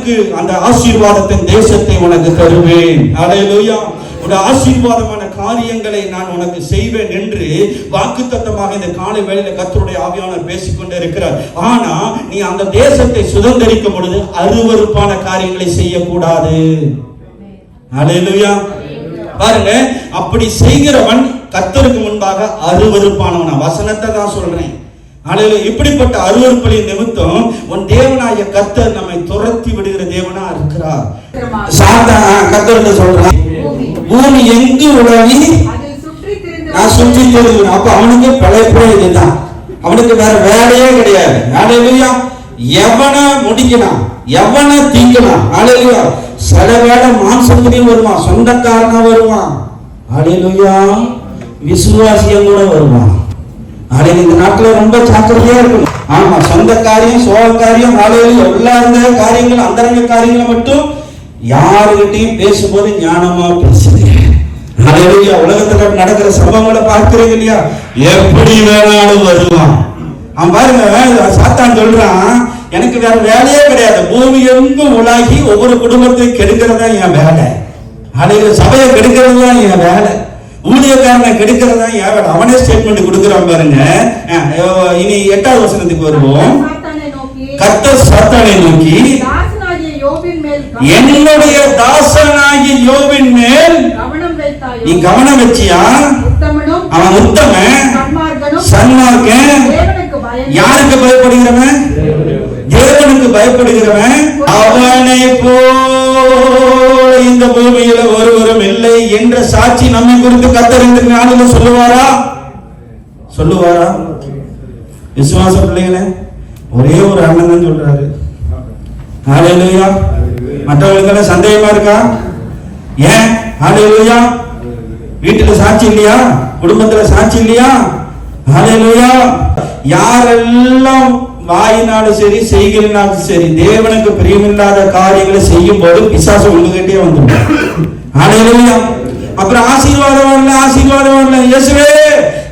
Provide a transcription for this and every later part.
உனக்கு அந்த ஆசீர்வாதத்தின் தேசத்தை உனக்கு தருவேன். ஹல்லேலூயா. ஒரு ஆசீர்வாதமான காரியங்களை நான் உனக்கு செய்வேன் என்று வாக்குத்தத்தமாக இந்த காலை வேளையில கர்த்தருடைய ஆவியானவர் பேசிக்கொண்டே இருக்கிறார். ஆனா நீ அந்த தேசத்தை சுதந்தரிக்கும் பொழுது அருவருப்பான காரியங்களை செய்யக்கூடாது. ஹல்லேலூயா. பாருங்க, அப்படி செய்கிறவன் கர்த்தருக்கு முன்பாக அருவருப்பானவன். வசனத்தை தான் சொல்றேன். ஹல்லேலூயா. இப்படிப்பட்ட அருவருப்பலின் நிமித்தம் உன் தேவனாகிய கர்த்தர் நம்மை துரத்தி விடுகிற தேவனா இருக்கிறார். சாத்தான் கர்த்தர்கிட்ட சொல்றான், பூமி எங்கு உலகி நான் சுற்றி திரிகிறேன். அப்ப அவனுக்கு பழைய இதுதான், அவனுக்கு வேற வேலையே கிடையாது. ஹல்லேலூயா. எவனை முடிக்கலாம், எவனை தீங்கலாம். ஹல்லேலூயா. சில வேலை மாம்சத்திலையும் வருவான், சொந்தக்காரனா வருவான். ஹல்லேலூயா. விசுவாசியம் கூட வருவான். ஹல்லேலூயா. இந்த நாட்டில் ரொம்ப ஜாக்கிரதையா இருக்கணும். ஆமா, சொந்த காரியம், சோக காரியம், ஹல்லேலூயா, எல்லா காரியங்களும் அந்தரங்க காரியங்களை மட்டும் யாருகிட்டையும் பேசும்போது ஞானமா பேசுது. ஹல்லேலூயா. உலகத்துல நடக்கிற சம்பவங்களை பார்க்கிறீங்க இல்லையா? எப்படி வேணாலும் வருவான். அவன் பாருங்க, சாத்தான் சொல்றான், எனக்கு வேற வேலையே கிடையாது, பூமி எங்கும் உலாகி ஒவ்வொரு குடும்பத்தையும் கெடுக்கிறதா என் வேலை. ஹல்லேலூயா. சபையை கெடுக்கிறது தான் என் வேலை, ஊழியக்காரனை கெடுக்கிறது தான் என் வேலை. அவனே ஸ்டேட்மெண்ட் கொடுக்கிறான் பாருங்க. இனி 8வது வசனத்துக்கு வருவோம். கர்த்தர் சாத்தானை நோக்கி, என்னுடைய தாசனாகிய யோபின் மேல் நீ கவனம் வச்சியா? அவன் உத்தமன், சன்மார்க்கன், யாருக்கு பயப்படுகிறவன்? தேவனுக்கு பயப்படுகிறவன். அவனை போல் இந்த பூமியில ஒருவரும் இல்லை என்ற சாட்சி நம்மை குறித்து கர்த்தர் இந்த நாளில் சொல்லுவாரா? சொல்லுவாரா? விசுவாச பிள்ளைகளே, ஒரே ஒரு அண்ணன் தான் சொல்றாரு. ஹல்லேலூயா. மற்றவங்களுக்கு சந்தேகமா இருக்கா? ஏன்? ஹல்லேலூயா. வீட்டுல சாட்சி இல்லையா? குடும்பத்துல சாட்சி இல்லையா? ஹல்லேலூயா. யாரெல்லாம் வாயினாலும் சரி செய்கிறனாலும் சரி தேவனுக்கு பிரியமில்லாத காரியங்களை செய்யும் போது பிசாசு உங்ககிட்டே வந்துடும். ஹல்லேலூயா. அப்புறம் ஆசீர்வாதம் வரல, ஆசீர்வாதம் வரல. இயேசுவே,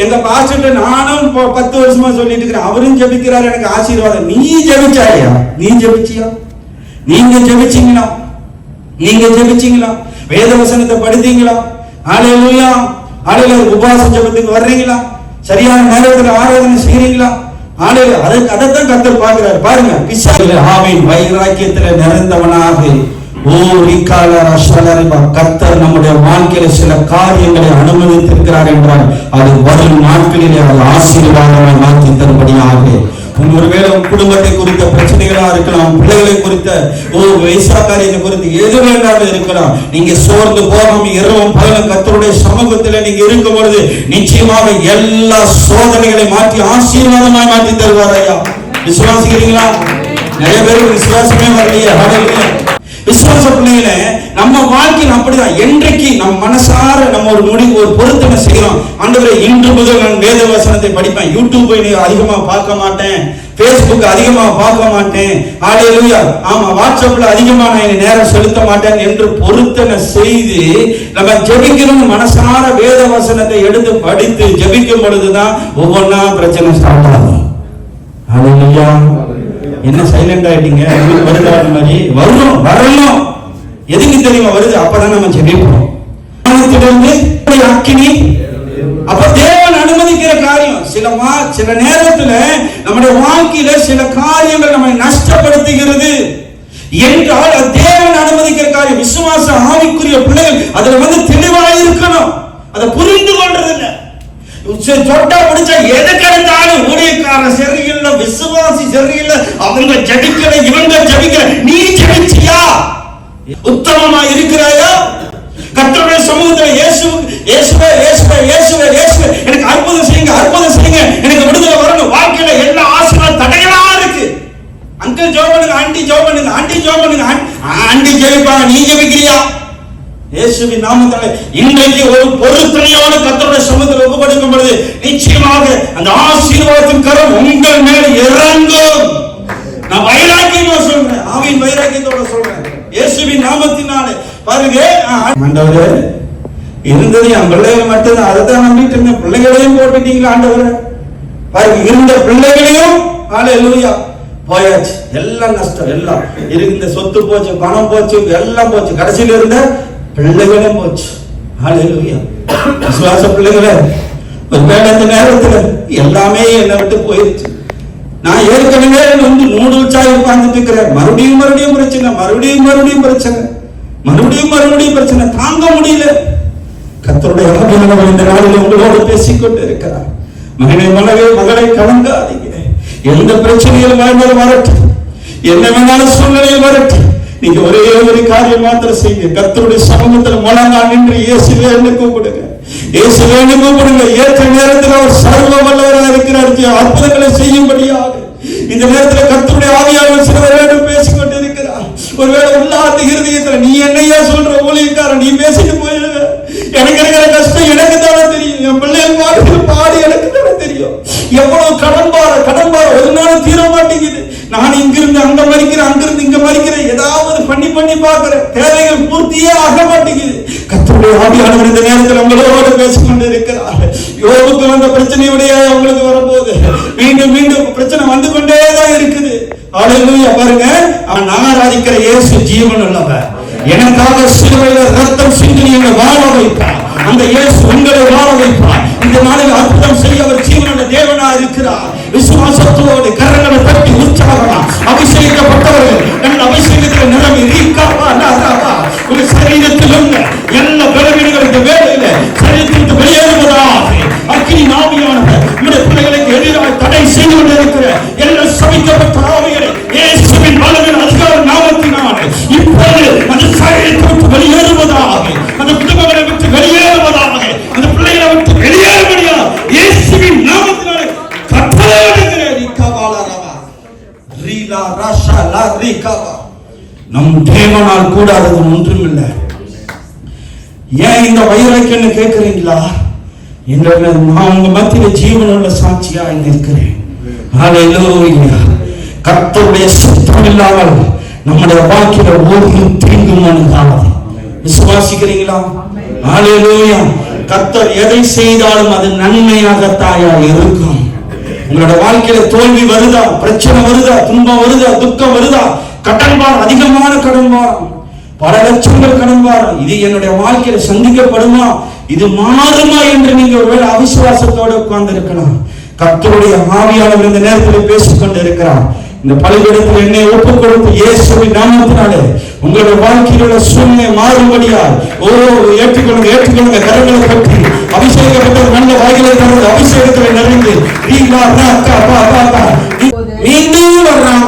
எங்க பாஸ்டர் நானும் 10 வருஷமா சொல்லிட்டு இருக்கிறேன், அவரும் ஜெபிக்கிறார், எனக்கு ஆசீர்வாதம். நீ ஜெபிச்சாயா? நீ ஜெபிச்சியா? நீங்க ஜெபிச்சீங்களா? நீங்க ஜெபிச்சீங்களா? வேத வசனத்தை படித்தீங்களா? ஹல்லேலூயா. ஹல்லேலூயா. உபவாச ஜெபத்துக்கு வர்றீங்களா? சரியான நேரத்தில் ஆராதனை செய்றீங்களா? ஹல்லேலூயா. அதைத்தான் கர்த்தர் பார்க்கிறார். பாருங்க, பிசாசு ஆவின் வைராக்கியத்தில் நிறைந்தவனாக கர்த்தர் நம்முடைய வாழ்க்கையில சில காரியங்களை அனுமதித்திருக்கிறார் என்றால் அது வரும் நாட்களிலே அது ஆசீர்வாதமாக மாற்றி தரும்படியாக. ஒருவேளை குடும்பத்தை குறித்த பிரச்சனைகளா இருக்கலாம், பிள்ளைகளை குறித்த வயசா காரியத்தை குறித்து எது வேண்டாலும் இருக்கலாம். நீங்க சோர்ந்து போகாம இரவும் பகலும் கர்த்தருடைய சமூகத்தில் நீங்க இருக்கும் பொழுது நிச்சயமாக எல்லா சோதனைகளை மாற்றி ஆசீர்வாதமாய் மாற்றி தருவார். ஐயா, விசுவாசிக்கிறீங்களா? நிறைய பேருக்கு விசுவாசமே வரலையே. விசுவாச பிள்ளைகளை நம்ம வாழ்க்கையில் அப்படிதான். என்றைக்கு நம்ம மனசார நம்ம ஒரு முடிவு, ஒரு பொருத்தனை செய்யறோம், ஆண்டவரே இன்று முதல் நான் வேத வசனத்தை படிப்பேன், யூடியூப் அதிகமா பார்க்க மாட்டேன், Facebook அதிகமா பார்க்க மாட்டேன், ஹல்லேலூயா, ஆமா, வாட்ஸ்அப்ல அதிகமா நான் நேரம் செலுத்த மாட்டேன் என்று பொருத்தனை செய்து நம்ம ஜெபிக்கணும். மனசார வேத வசனத்தை எடுத்து படித்து ஜெபிக்கும் பொழுதுதான் ஒவ்வொன்னா பிரச்சனை ஸ்டார்ட் ஆகும். ஹல்லேலூயா. என்ன சைலண்ட் ஆயிட்டீங்க? வருதா? மாதிரி வரணும், வரணும். எதுக்கு தெரியுமா வருது? அப்பதான் நம்ம ஜெபிப்போம். அக்கினி. அப்ப தேவன் அனுமதிக்கிற காரியம் சில நேரத்துல நம்முடைய வாழ்க்கையில சில காரியங்கள் நம்மை நஷ்டப்படுத்துகிறது என்றால் அது தேவன் அனுமதிக்கிற காரியம். விசுவாச ஆவிக்குரிய பிள்ளைகள் அதுல தெளிவாக இருக்கணும். அதை புரிந்து கொள்றது இல்லை. சொட்டா பிடிச்சா எது கிடைத்தாலும் ஊழியக்காரன் சரியில்லை, விசுவாசி சரியில்லை, அவங்க ஜெபிக்கல, இவங்க ஜெபிக்கல. நீ ஜெபிச்சியா? உத்தமமா இருக்கிறாயா? கர்த்தருடைய சமூகத்தில் இயேசுவே இயேசுவே இயேசுவே இயேசுவே எனக்கு அற்புதம் செய்யுங்க, அற்புதம் செய்யுங்க, எனக்கு விடுதலை வரணும். வாழ்க்கையில எல்லா ஆசீர்வாதம் தடைகளா இருக்கு. அங்கிள் ஜெபம் பண்ணுங்க, ஆண்டி ஜெபம் பண்ணுங்க, ஆண்டி ஜெபம் பண்ணுங்க. ஆண்டி ஜெபிப்பாங்க, நீ ஜெபிக்கிறியா? இயேசுவின் நாமத்தில் இன்றைக்கு ஒரு பொருத்தனையோடு கர்த்தருடைய சமூகத்தில் ஒப்புக்கொடுக்கும் பொழுது நிச்சயமாக அந்த ஆசீர்வாதத்தின் கரம் உங்கள் மேல் இறங்கும். நான் வைராக்கியமா சொல்றேன், ஆவியின் வைராக்கியத்தோட சொல்றேன், இயேசுவின் நாமத்தினாலே. பாருங்க, ஆண்டவரே இருந்தது என் பிள்ளைகள் மட்டும்தான், அதை தான் நம்பிட்டு இருந்தேன். பிள்ளைகளையும் போட்டுட்டீங்களா ஆண்டவரே? பாருங்க, இருந்த பிள்ளைகளையும் ஹல்லேலூயா போயாச்சு, எல்லாம் நஷ்டம், எல்லாம் இருந்த சொத்து போச்சு, பணம் போச்சு, எல்லாம் போச்சு, கடைசியில இருந்த பிள்ளைகளும் போச்சு. ஹல்லேலூயா. விசுவாச பிள்ளைகளே, ஒருவேளை இந்த நேரத்துல எல்லாமே என்னை விட்டு போயிருச்சு. நான் ஏற்கனவே வந்து நூடுல்ஸாய் உட்கார்ந்துட்டு இருக்கிறேன். மறுபடியும் பிரச்சனை, மறுபடியும் பிரச்சனை, தாங்க முடியல. கர்த்தருடைய ஆவியானவர் இந்த நாளில் உங்களோடு பேசிக்கொண்டு இருக்கிறார். மகளை கலங்காதீங்க. எந்த பிரச்சனையில் வாழ்ந்தாலும் வரட்டும், என்ன வேணாலும் சூழ்நிலையில் வரட்டும், நீங்க ஒரே ஒரு காரியம் மாத்திரம் செய்யுங்க. கர்த்தருடைய சமூகத்தில் முழங்கால் நின்று இயேசுவே என்று கூப்பிடுங்க. ஏற்ற நேரத்தில் அவர் சர்வ வல்லவராக இருக்கிறார், அற்புதங்களை செய்யும்படியாக. இந்த நேரத்தில் கர்த்தருடைய ஆவியானவர் சிலவரோடு பேசிக்கொண்டு இருக்கிறார். ஒருவேளை உள்ளார்ந்த இருதயத்தில் நீ என்னையா சொல்ற ஊழியக்காரன், நீ பேசிட்டு போயிடுங்க, எனக்கு இருக்கிற கஷ்டம் எனக்கு தானே தெரியும், என் பிள்ளைகள் பாடி எனக்கு தானே தெரியும். எவ்வளவு கடன் பார ஒரு நாள் தீர மாட்டேங்குது. நான் இங்கிருந்து அங்க மறிக்கிறேன், அங்கிருந்து இங்க மறிக்கிறேன், ஏதாவது பண்ணி பார்க்கிறேன், தேவைகள் பூர்த்தியே ஆக மாட்டேங்குது. கர்த்தருடைய ஆவியானவர் இந்த நேரத்தில் உங்களோடு பேசிக்கொண்டு இருக்கிறார். யோபுக்கு வந்த பிரச்சனையுடைய உங்களுக்கு வரும்போது மீண்டும் பிரச்சனை வந்து கொண்டேதான் இருக்குது. ஹல்லேலூயா. பாருங்க, அவன் ஆராதிக்கிற இயேசு ஜீவன் உள்ளவர், எனக்காக சிலுவையில ரத்தம் சிந்தி என்னை வாழ வைப்பார். அந்த இயேசு உங்களை வாழ வைப்பார். இந்த நாளில் அற்புதம் செய்ய அவர் ஜீவனுள்ள தேவனா இருக்கிறார். விசுவாசத்தோடு கரங்களை தட்டி உற்சாகமா அபிஷேகிக்கப்பட்டவர்கள் எங்கள் அபிஷேகத்தில் நிரம்பி உங்க சரீரத்தில் உள்ள எல்லா பலவீனங்கள் இந்த வேலையில சரீரத்திற்கு வெளியேறுவதாக அக்கினி ஆவியானவர் உங்களுடைய பிள்ளைகளுக்கு எதிராக தடை செய்து கொண்டிருக்கிற எல்லா சபிக்கப்பட்ட ஆவிகளை இயேசுவின் வல்லமையின் அதிகார நாமத்தினாலே இப்போது அந்த சரீரத்தை விட்டு வெளியேறுவதாக, அந்த குடும்பங்களை விட்டு வெளியேறுவதாக, அந்த பிள்ளைகளை விட்டு வெளியேறுவதாக இயேசுவின் நாமத்தினாலே நம் தேவனால் கூடாதது ஒன்றுமில்லை. ஏன் இந்த வயிறைக்குன்னு கேட்கிறீங்களா? நான் உங்க மத்தியில ஜீவனுள்ள சாட்சியா இருக்கிறேன். ஹல்லேலூயா. கர்த்தருடைய சுத்தம் இல்லாமல் நம்முடைய வாழ்க்கையில ஒரு தீங்கும் அணுகாது. விசுவாசிக்கிறீங்களா? ஹல்லேலூயா. கர்த்தர் எதை செய்தாலும் அது நன்மையாகத்தாயா இருக்கும். உங்களோட வாழ்க்கையில தோல்வி வருதா, பிரச்சனை வருதா, துன்பம் வருதா, துக்கம் வருதா, கடன்பாரம், அதிகமான கடன்பாரம், பல லட்சங்கள் கடன்பாரம், இது என்னுடைய வாழ்க்கையில சந்திக்கப்படுமா, இது மாறுமா என்று நீங்க ஒருவேளை அவிசுவாசத்தோடு உட்கார்ந்து இருக்கலாம். கர்த்தருடைய ஆவியானவர் இந்த நேரத்தில் பேசிக்கொண்டு இருக்கிறார். இந்த பலிபீடத்தில் என்னை ஒப்புக் கொடுத்து இயேசுவின் நாமத்தினாலே உங்களுடைய வாழ்க்கையில் உள்ள சூழ்நிலை மாறும்படியால் ஏற்றுக்கொள்ளுங்க. கரங்களை கட்டி அபிஷேகப்பட்ட நல்ல வாயிலை தந்து அபிஷேகத்தில் நிறைந்து மீண்டும் வர்றான்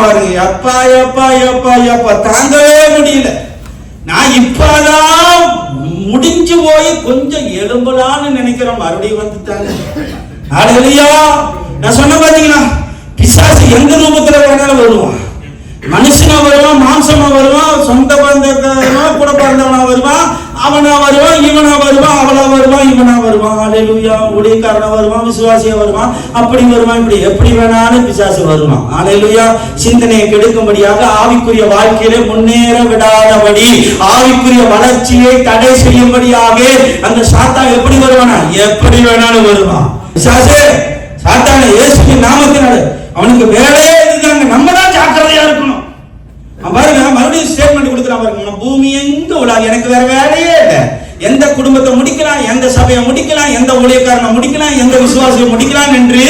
பாருங்க. அப்பா தாங்கவே முடியல. நான் இப்பதான் முடிஞ்சு போய் கொஞ்சம் எலும்பலான்னு நினைக்கிறேன், மறுபடியும் வந்துட்டாங்க. ஹல்லேலூயா. நான் சொன்ன பாத்தீங்களா, பிசாசு எந்த ரூபத்துல வேணாலும் வருவான். மனுஷனா வருவான், மாம்சமா வருவான், சொந்த பந்தமா கூட பிறந்தவனா வருவான், அவனா வருவான், இவனா வருவான், அவளா வருவான், இவனா வருவான். ஹல்லேலூயா. ஊழியக்காரனா வருவான், விசுவாசியா வருவான், அப்படி வருவான், இப்படி எப்படி வேணாலும் பிசாசு வருவான். ஹல்லேலூயா. சிந்தனையை கெடுக்கும்படியாக, ஆவிக்குரிய வாழ்க்கையிலே முன்னேற விடாதபடி, ஆவிக்குரிய வளர்ச்சியை தடை செய்யும்படியாக அந்த சாத்தான் எப்படி வருவானா, எப்படி வேணாலும் வருவான். பிசாசே, சாத்தானே, இயேசுவின் நாமத்தினால அவனுக்கு வேலையே இதுதாங்க. நம்ம தான் ஜாக்கிரதையா இருக்கணும். பாருங்க, மறுபடியும் ஸ்டேட்மெண்ட் கொடுக்குறான் பாருங்க. பூமி எங்க உலகம், எனக்கு வேற வேலையே இல்லை. எந்த குடும்பத்தை முடிக்கலாம், எந்த சபையை முடிக்கலாம், எந்த ஊழியக்காரனை முடிக்கலாம், எந்த விசுவாசியை முடிக்கலாம் என்று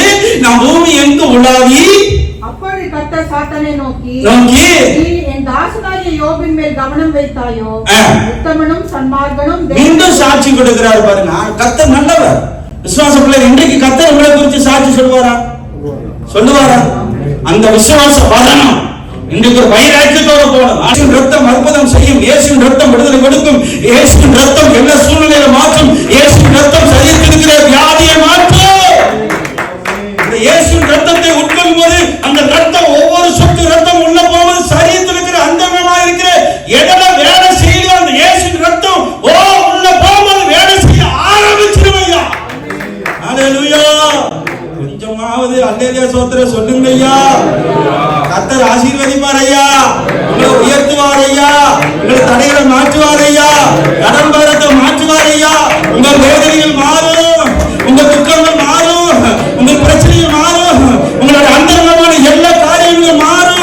நான் பூமி எங்க உலாவி. அப்பொழுது கர்த்தர் சாத்தானை நோக்கி என் தாசனாகிய யோபின் மேல் கவனம் வைத்தாயோ, உத்தமனும் சன்மார்க்கனும். மீண்டும் சாட்சி கொடுக்கிறார் பாருங்க. கர்த்தர் நல்லவர். விசுவாச பிள்ளை, இன்றைக்கு கர்த்தர் உங்களை குறித்து சாட்சி சொல்லுவாரா? அந்த விசுவாசம் வரணும். இன்றைக்கு ஒரு வைராக்கியத்தோட போகணும். இயேசுவின் ரத்தம் அற்புதம் செய்யும். இயேசுவின் ரத்தம் விடுதலை கொடுக்கும். இயேசுவின் ரத்தம் எல்லா சூழ்நிலையில மாற்றும். இயேசுவின் ரத்தம் சரீரத்தில் இருக்கிற வியாதியை மாற்றும். இந்த இயேசுவின் ரத்தத்தை உட்கொள்ளும் போது அந்த ரத்தம், ஒவ்வொரு சொட்டு ரத்தம் உள்ள போவது சரீரத்தில் இருக்கிற அந்தமா இருக்கிற எடல வேலை செய்யும். அந்த இயேசுவின் ரத்தம் உள்ள போகும்போது வேலை செய்ய ஆரம்பிச்சிருவையா. ஹல்லேலூயா. கொஞ்சமாவது அல்லேலூயா ஸ்தோத்திரம் சொல்லுங்க ஐயா. கர்த்தர் ஆசீர்வதிப்பார் ஐயா, உங்களை உயர்த்துவார் ஐயா, உங்களை தடைகளை மாற்றுவார் ஐயா, கடன் பாரத்தை மாற்றுவார் ஐயா. உங்கள் வேதனைகள் மாறும், உங்கள் துக்கங்கள் மாறும், உங்கள் பிரச்சனைகள் மாறும், உங்களுடைய அந்தரங்கமான எல்லா காரியங்களும் மாறும்.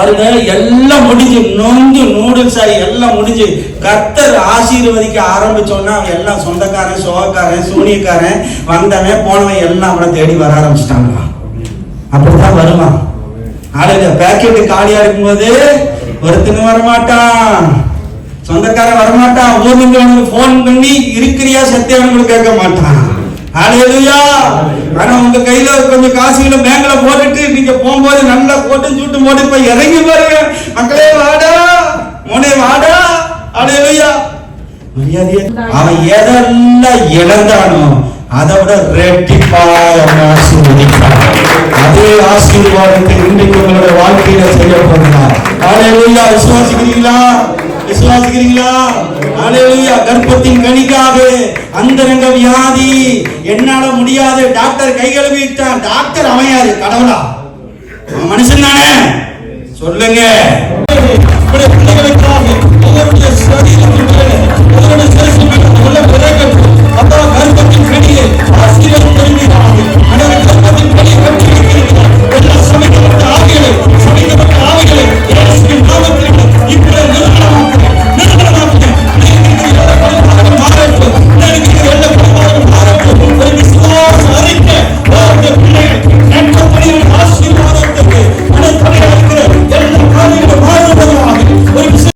பாருங்க, எல்லாம் முடிஞ்சு, நொந்து நூடுல்ஸ் ஆகி எல்லாம் முடிஞ்சு கர்த்தர் ஆசீர்வதிக்க ஆரம்பிச்சோன்னா எல்லாம் சொந்தக்காரன், சோகக்காரன், சூனியக்காரன், வந்தவன் போனவன் எல்லாம் அவனை தேடி வர ஆரம்பிச்சிட்டாங்க. அப்படித்தான் வருவான். நாளைக்கு பேக்கெட்டு காலியா இருக்கும்போது ஒருத்தனும் வரமாட்டான், சொந்தக்காரன் வரமாட்டான், ஊருக்கு போன் பண்ணி இருக்கிறியா சத்தியானு கேட்க மாட்டான். ஹல்லேலூயா. ஆனா உங்க கையில கொஞ்சம் காசுகளை பேங்க்ல போட்டுட்டு நீங்க போகும்போது நல்லா போட்டு சூட்டு போட்டு போய் இறங்கி பாருங்க, மக்களே வாடா, மோனே வாடா. ஹல்லேலூயா. மரியாதையா அவன் எதெல்லாம் இழந்தானோ அதை விட ரெட்டிப்பாக ஆசீர்வதிப்பார். அதே ஆசீர்வாதத்தை இன்றைக்கு உங்களுடைய வாழ்க்கையில செய்ய போகிறார். ஹல்லேலூயா. விசுவாசிக்கிறீங்களா? விசுவாசிக்கிறீங்களா? ஹல்லேலூயா. கர்ப்பத்தின் கனிக்காக அந்தரங்க வியாதி என்னால முடியாது, டாக்டர் கை கழுவிட்டான். டாக்டர் அமையாது, கடவுளா? மனுஷன் தானே, சொல்லுங்க.